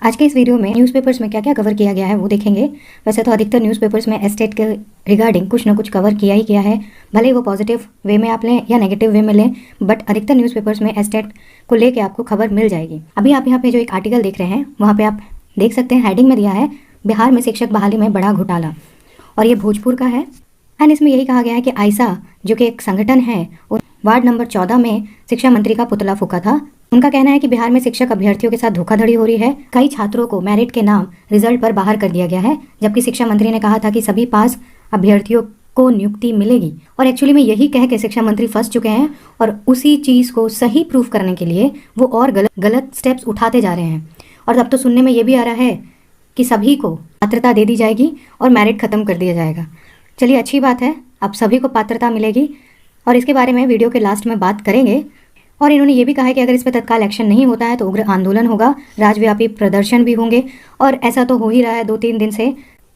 आज के इस वीडियो में न्यूज़पेपर्स में क्या क्या कवर किया गया है वो देखेंगे। वैसे तो अधिकतर न्यूज़पेपर्स में एस्टेट के रिगार्डिंग कुछ ना कुछ कवर किया ही किया है, भले ही वो पॉजिटिव वे में आप लें या नेगेटिव वे में लें, बट अधिकतर न्यूज़पेपर्स में एस्टेट को लेके आपको खबर मिल जाएगी। अभी आप यहाँ पे जो एक आर्टिकल देख रहे हैं वहाँ पे आप देख सकते हैं, हेडिंग में दिया है बिहार में शिक्षक बहाली में बड़ा घोटाला, और ये भोजपुर का है। एंड इसमें यही कहा गया है कि आयसा जो कि एक संगठन है, वार्ड नंबर 14 में शिक्षा मंत्री का पुतला फूका था। उनका कहना है कि बिहार में शिक्षक अभ्यर्थियों के साथ धोखाधड़ी हो रही है। कई छात्रों को मेरिट के नाम रिजल्ट पर बाहर कर दिया गया है, जबकि शिक्षा मंत्री ने कहा था कि सभी पास अभ्यर्थियों को नियुक्ति मिलेगी। और एक्चुअली में यही कह के शिक्षा मंत्री फंस चुके हैं, और उसी चीज़ को सही प्रूफ करने के लिए वो और गलत स्टेप्स उठाते जा रहे हैं। और अब तो सुनने में ये भी आ रहा है कि सभी को पात्रता दे दी जाएगी और मेरिट खत्म कर दिया जाएगा। चलिए, अच्छी बात है, अब सभी को पात्रता मिलेगी, और इसके बारे में वीडियो के लास्ट में बात करेंगे। और इन्होंने ये भी कहा है कि अगर इस पर तत्काल एक्शन नहीं होता है तो उग्र आंदोलन होगा, राज्यव्यापी प्रदर्शन भी होंगे, और ऐसा तो हो ही रहा है 2-3 दिन से।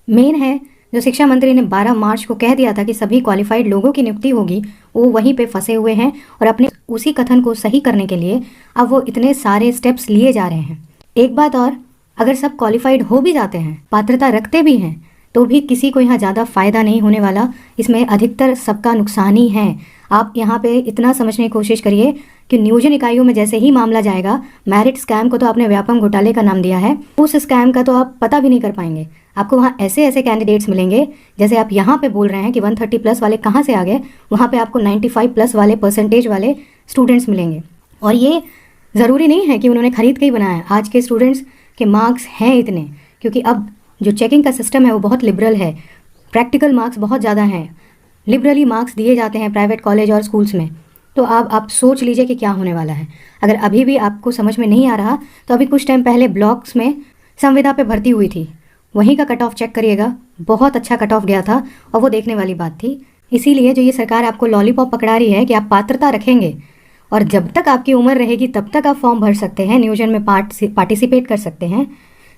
मेन है जो शिक्षा मंत्री ने 12 मार्च को कह दिया था कि सभी क्वालिफाइड लोगों की नियुक्ति होगी, वो वहीं पे फंसे हुए हैं, और अपने उसी कथन को सही करने के लिए अब वो इतने सारे स्टेप्स लिए जा रहे हैं। एक बात और, अगर सब क्वालिफाइड हो भी जाते हैं, पात्रता रखते भी हैं, तो भी किसी को यहाँ ज़्यादा फ़ायदा नहीं होने वाला। इसमें अधिकतर सबका नुकसान ही है। आप यहाँ पे इतना समझने की कोशिश करिए कि नियोजन इकाइयों में जैसे ही मामला जाएगा, मेरिट स्कैम को तो आपने व्यापम घोटाले का नाम दिया है, उस स्कैम का तो आप पता भी नहीं कर पाएंगे। आपको वहाँ ऐसे ऐसे कैंडिडेट्स मिलेंगे, जैसे आप यहाँ पे बोल रहे हैं कि 130 प्लस वाले कहाँ से आ गए, वहाँ पे आपको 95 प्लस वाले परसेंटेज वाले स्टूडेंट्स मिलेंगे। और ये ज़रूरी नहीं है कि उन्होंने खरीद के ही बनाया। आज के स्टूडेंट्स के मार्क्स हैं इतने, क्योंकि अब जो चेकिंग का सिस्टम है वो बहुत लिबरल है, प्रैक्टिकल मार्क्स बहुत ज़्यादा हैं, लिबरली मार्क्स दिए जाते हैं प्राइवेट कॉलेज और स्कूल्स में। तो आप सोच लीजिए कि क्या होने वाला है। अगर अभी भी आपको समझ में नहीं आ रहा, तो अभी कुछ टाइम पहले ब्लॉक्स में संविदा पे भर्ती हुई थी, वहीं का कट ऑफ चेक करिएगा, बहुत अच्छा कट ऑफ गया था, और वो देखने वाली बात थी। इसीलिए जो ये सरकार आपको लॉलीपॉप पकड़ा रही है कि आप पात्रता रखेंगे और जब तक आपकी उम्र रहेगी तब तक आप फॉर्म भर सकते हैं, नियोजन में पार्टिसिपेट कर सकते हैं,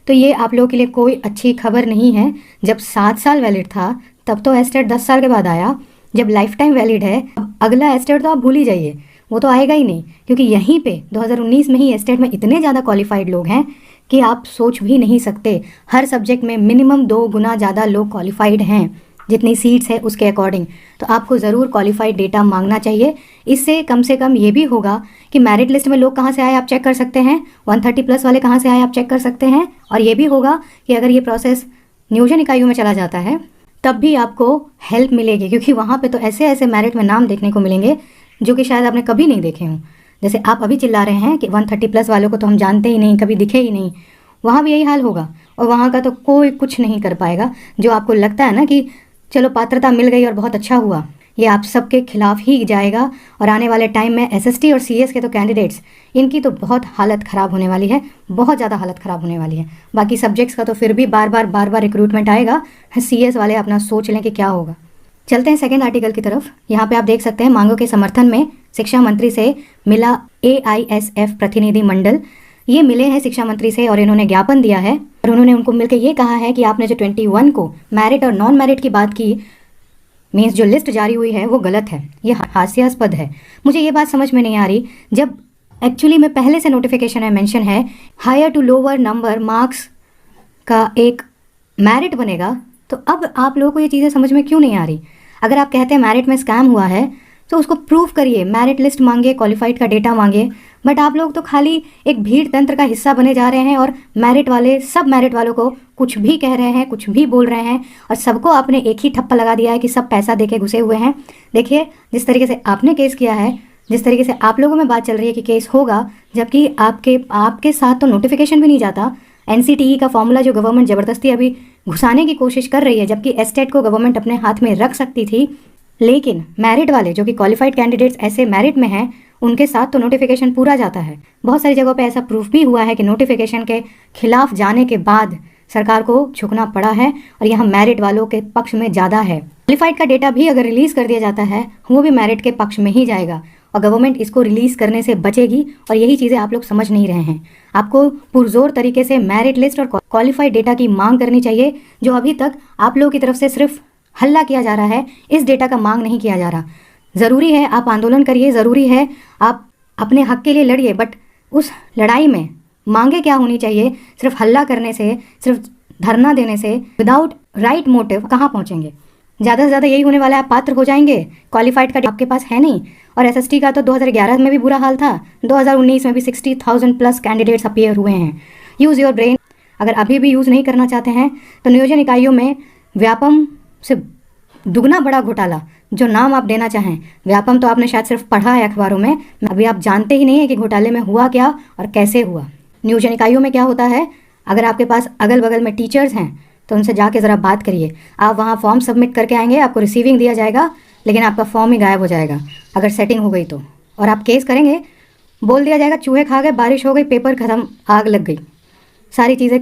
तो ये आप लोगों के लिए कोई अच्छी खबर नहीं है। जब 7 साल वैलिड था तब तो एस्टेट 10 साल के बाद आया। जब लाइफ टाइम वैलिड है, अगला एस्टेट तो आप भूल ही जाइए, वो तो आएगा ही नहीं, क्योंकि यहीं पे 2019 में ही एस्टेट में इतने ज़्यादा क्वालिफाइड लोग हैं कि आप सोच भी नहीं सकते। हर सब्जेक्ट में मिनिमम 2 गुना ज़्यादा लोग क्वालिफाइड हैं, जितनी सीट्स है उसके अकॉर्डिंग। तो आपको ज़रूर क्वालिफाइड डेटा मांगना चाहिए। इससे कम से कम ये भी होगा कि मेरिट लिस्ट में लोग कहाँ से आए आप चेक कर सकते हैं, 130 प्लस वाले कहाँ से आए आप चेक कर सकते हैं। और ये भी होगा कि अगर ये प्रोसेस नियोजन इकाइयों में चला जाता है तब भी आपको हेल्प मिलेगी, क्योंकि वहाँ पे तो ऐसे ऐसे मेरिट में नाम देखने को मिलेंगे जो कि शायद आपने कभी नहीं देखे हों। जैसे आप अभी चिल्ला रहे हैं कि 130 प्लस वालों को तो हम जानते ही नहीं, कभी दिखे ही नहीं, वहाँ भी यही हाल होगा। और वहाँ का तो कोई कुछ नहीं कर पाएगा। जो आपको लगता है ना कि चलो पात्रता मिल गई और बहुत अच्छा हुआ, ये आप सबके खिलाफ ही जाएगा। और आने वाले टाइम में एसएसटी और सीएस के तो कैंडिडेट्स, इनकी तो बहुत हालत ख़राब होने वाली है, बहुत ज़्यादा हालत ख़राब होने वाली है। बाकी सब्जेक्ट्स का तो फिर भी बार बार रिक्रूटमेंट आएगा। सीएस वाले अपना सोच लें कि क्या होगा। चलते हैं सेकेंड आर्टिकल की तरफ। यहाँ पे आप देख सकते हैं, मांगों के समर्थन में शिक्षा मंत्री से मिला AISF प्रतिनिधि मंडल। ये मिले हैं शिक्षा मंत्री से और इन्होंने ज्ञापन दिया है, और उन्होंने उनको मिलकर ये कहा है कि आपने जो 21 को मेरिट और नॉन मेरिट की बात की, मीन्स जो लिस्ट जारी हुई है वो गलत है, ये हास्यास्पद है। मुझे ये बात समझ में नहीं आ रही, जब एक्चुअली में पहले से नोटिफिकेशन में मेंशन है higher to lower number marks का एक मेरिट बनेगा, तो अब आप लोगों को ये चीज़ें समझ में क्यों नहीं आ रही। अगर आप कहते हैं मेरिट में स्कैम हुआ है तो उसको प्रूफ करिए, मेरिट लिस्ट मांगे, क्वालिफाइड का डेटा मांगे। बट आप लोग तो खाली एक भीड़ तंत्र का हिस्सा बने जा रहे हैं, और मेरिट वाले सब मेरिट वालों को कुछ भी कह रहे हैं, कुछ भी बोल रहे हैं, और सबको आपने एक ही ठप्पा लगा दिया है कि सब पैसा देके घुसे हुए हैं। देखिए, जिस तरीके से आपने केस किया है, जिस तरीके से आप लोगों में बात चल रही है कि केस होगा, जबकि आपके साथ तो नोटिफिकेशन भी नहीं जाता। NCTE का फॉर्मूला जो गवर्नमेंट ज़बरदस्ती अभी घुसाने की कोशिश कर रही है, जबकि एस्टेट को गवर्नमेंट अपने हाथ में रख सकती थी, लेकिन मेरिट वाले जो कि क्वालिफाइड कैंडिडेट्स ऐसे मेरिट में हैं, उनके साथ तो नोटिफिकेशन पूरा जाता है। बहुत सारी जगहों पे ऐसा प्रूफ भी हुआ है कि नोटिफिकेशन के खिलाफ जाने के बाद सरकार को झुकना पड़ा है, और यहाँ मेरिट वालों के पक्ष में ज़्यादा है। क्वालिफाइड का डेटा भी अगर रिलीज़ कर दिया जाता है, वो भी मेरिट के पक्ष में ही जाएगा, और गवर्नमेंट इसको रिलीज़ करने से बचेगी। और यही चीज़ें आप लोग समझ नहीं रहे हैं। आपको पुरजोर तरीके से मेरिट लिस्ट और क्वालिफाइड डेटा की मांग करनी चाहिए, जो अभी तक आप लोगों की तरफ से सिर्फ हल्ला किया जा रहा है, इस डेटा का मांग नहीं किया जा रहा। ज़रूरी है आप आंदोलन करिए, ज़रूरी है आप अपने हक के लिए लड़िए, बट उस लड़ाई में मांगे क्या होनी चाहिए, सिर्फ हल्ला करने से, सिर्फ धरना देने से, विदाउट राइट मोटिव कहाँ पहुँचेंगे। ज़्यादा से ज़्यादा यही होने वाला है, आप पात्र हो जाएंगे, क्वालिफाइड का आपके पास है नहीं। और एसएसटी का तो 2011 में भी बुरा हाल था, 2019 में भी 60,000 प्लस कैंडिडेट्स अपीयर हुए हैं। Use your brain. अगर अभी भी यूज़ नहीं करना चाहते हैं तो नियोजन इकाइयों में व्यापम से दुगना बड़ा घोटाला, जो नाम आप देना चाहें। व्यापम तो आपने शायद सिर्फ पढ़ा है अखबारों में, अभी आप जानते ही नहीं है कि घोटाले में हुआ क्या और कैसे हुआ। नियोजन इकाइयों में क्या होता है, अगर आपके पास अगल बगल में टीचर्स हैं तो उनसे जाके ज़रा बात करिए। आप वहाँ फॉर्म सबमिट करके आएंगे, आपको रिसीविंग दिया जाएगा, लेकिन आपका फॉर्म ही गायब हो जाएगा अगर सेटिंग हो गई तो। और आप केस करेंगे, बोल दिया जाएगा चूहे खा गए, बारिश हो गई, पेपर ख़त्म, आग लग गई। सारी चीज़ें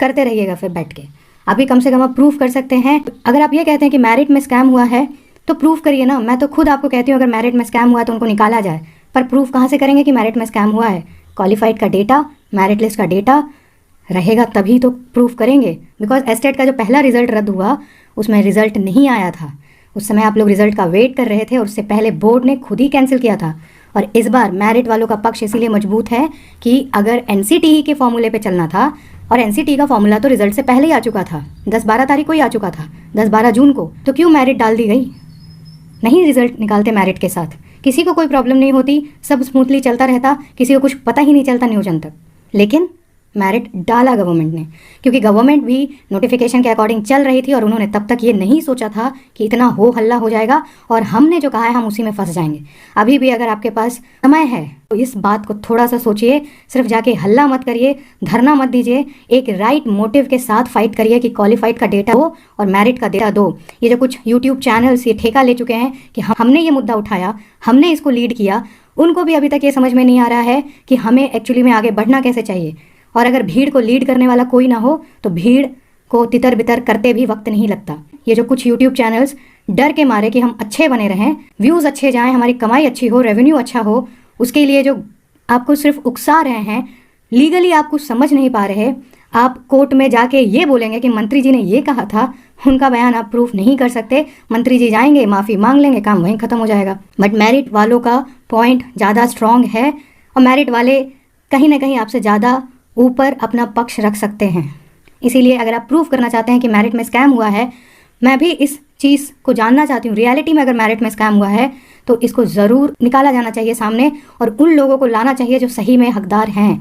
करते रहिएगा फिर बैठ के। अभी कम से कम आप प्रूफ कर सकते हैं। अगर आप ये कहते हैं कि मेरिट में स्कैम हुआ है तो प्रूफ करिए ना। मैं तो खुद आपको कहती हूँ अगर मेरिट में स्कैम हुआ है तो उनको निकाला जाए, पर प्रूफ कहाँ से करेंगे कि मेरिट में स्कैम हुआ है। क्वालिफाइड का डेटा, मेरिट लिस्ट का डेटा रहेगा तभी तो प्रूफ करेंगे। बिकॉज एस्टेट का जो पहला रिजल्ट रद्द हुआ उसमें रिजल्ट नहीं आया था, उस समय आप लोग रिजल्ट का वेट कर रहे थे और उससे पहले बोर्ड ने खुद ही कैंसिल किया था। और इस बार मेरिट वालों का पक्ष इसीलिए मजबूत है कि अगर एनसीटीई के फॉर्मूले पे चलना था, और एनसीटीई का फॉर्मूला तो रिजल्ट से पहले ही आ चुका था, 10-12 तारीख को ही आ चुका था, 10-12 जून को, तो क्यों मेरिट डाल दी गई। नहीं रिजल्ट निकालते मेरिट के साथ, किसी को कोई प्रॉब्लम नहीं होती, सब स्मूथली चलता रहता, किसी को कुछ पता ही नहीं चलता नियोजन तक। लेकिन मेरिट डाला गवर्नमेंट ने, क्योंकि गवर्नमेंट भी नोटिफिकेशन के अकॉर्डिंग चल रही थी और उन्होंने तब तक ये नहीं सोचा था कि इतना हो हल्ला हो जाएगा और हमने जो कहा है हम उसी में फंस जाएंगे। अभी भी अगर आपके पास समय है तो इस बात को थोड़ा सा सोचिए, सिर्फ जाके हल्ला मत करिए, धरना मत दीजिए, एक राइट मोटिव के साथ फाइट करिए कि क्वालिफाइड का डेटा दो और मेरिट का डेटा दो। ये जो कुछ यूट्यूब चैनल्स ये ठेका ले चुके हैं कि हमने ये मुद्दा उठाया, हमने इसको लीड किया, उनको भी अभी तक ये समझ में नहीं आ रहा है कि हमें एक्चुअली में आगे बढ़ना कैसे चाहिए। और अगर भीड़ को लीड करने वाला कोई ना हो तो भीड़ को तितर बितर करते भी वक्त नहीं लगता। ये जो कुछ यूट्यूब चैनल्स डर के मारे कि हम अच्छे बने रहें, व्यूज़ अच्छे जाएं, हमारी कमाई अच्छी हो, रेवेन्यू अच्छा हो, उसके लिए जो आपको सिर्फ उकसा रहे हैं, लीगली आप कुछ समझ नहीं पा रहे। आप कोर्ट में जाके ये बोलेंगे कि मंत्री जी ने ये कहा था, उनका बयान आप प्रूफ नहीं कर सकते, मंत्री जी जाएंगे माफ़ी मांग लेंगे, काम वहीं ख़त्म हो जाएगा। बट मेरिट वालों का पॉइंट ज़्यादा स्ट्रॉन्ग है और मेरिट वाले कहीं ना कहीं आपसे ज़्यादा ऊपर अपना पक्ष रख सकते हैं। इसीलिए अगर आप प्रूफ करना चाहते हैं कि मेरिट में स्कैम हुआ है, मैं भी इस चीज़ को जानना चाहती हूँ, रियलिटी में अगर मेरिट में स्कैम हुआ है तो इसको ज़रूर निकाला जाना चाहिए सामने और उन लोगों को लाना चाहिए जो सही में हकदार हैं।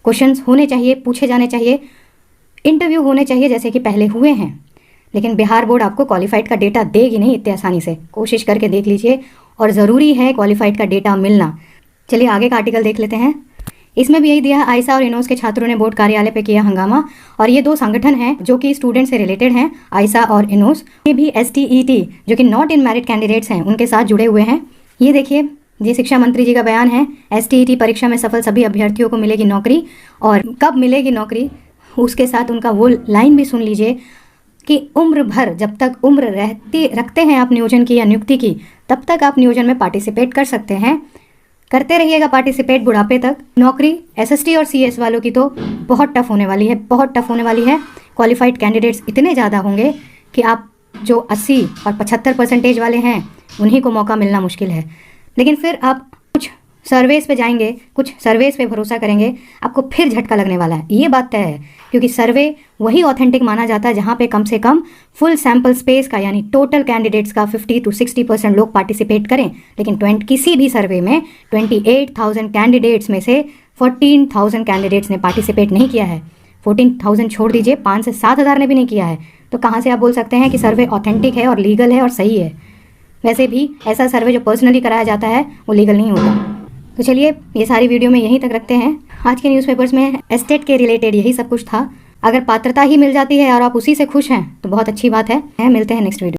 क्वेश्चंस होने चाहिए, पूछे जाने चाहिए, इंटरव्यू होने चाहिए जैसे कि पहले हुए हैं। लेकिन बिहार बोर्ड आपको क्वालिफाइड का डेटा देगी नहीं इतने आसानी से, कोशिश करके देख लीजिए। और ज़रूरी है क्वालिफाइड का डेटा मिलना। चलिए आगे का आर्टिकल देख लेते हैं। इसमें भी यही दिया है, आयसा और इनोस के छात्रों ने बोर्ड कार्यालय पे किया हंगामा। और ये दो संगठन हैं जो कि स्टूडेंट से रिलेटेड हैं, आयसा और इनोस। ये भी STET जो कि नॉट इन मेरिट कैंडिडेट्स हैं उनके साथ जुड़े हुए हैं। ये देखिए, ये शिक्षा मंत्री जी का बयान है। STET परीक्षा में सफल सभी अभ्यर्थियों को मिलेगी नौकरी, और कब मिलेगी नौकरी उसके साथ उनका वो लाइन भी सुन लीजिए कि उम्र भर, जब तक उम्र रखते हैं आप नियोजन की या नियुक्ति की, तब तक आप नियोजन में पार्टिसिपेट कर सकते हैं। करते रहिएगा पार्टिसिपेट बुढ़ापे तक। नौकरी SST और CS वालों की तो बहुत टफ होने वाली है, बहुत टफ होने वाली है। क्वालिफाइड कैंडिडेट्स इतने ज़्यादा होंगे कि आप जो 80 और 75% वाले हैं उन्हीं को मौका मिलना मुश्किल है। लेकिन फिर आप कुछ सर्वेस पे जाएंगे, कुछ सर्वेस पे भरोसा करेंगे, आपको फिर झटका लगने वाला है, ये बात तय है। क्योंकि सर्वे वही ऑथेंटिक माना जाता है जहाँ पे कम से कम फुल सैम्पल स्पेस का यानी टोटल कैंडिडेट्स का 50 to 60% लोग पार्टिसिपेट करें। लेकिन किसी भी सर्वे में 28,000 कैंडिडेट्स में से 14,000 कैंडिडेट्स ने पार्टिसिपेट नहीं किया है। 14,000 छोड़ दीजिए, 5 से 7 हज़ार ने भी नहीं किया है। तो कहाँ से आप बोल सकते हैं कि सर्वे ऑथेंटिक है और लीगल है और सही है। वैसे भी ऐसा सर्वे जो पर्सनली कराया जाता है वो लीगल नहीं होता। तो चलिए ये सारी वीडियो में यहीं तक रखते हैं। आज के न्यूज़पेपर्स में एस्टेट के रिलेटेड यही सब कुछ था। अगर पात्रता ही मिल जाती है और आप उसी से खुश हैं तो बहुत अच्छी बात है। मिलते हैं नेक्स्ट वीडियो।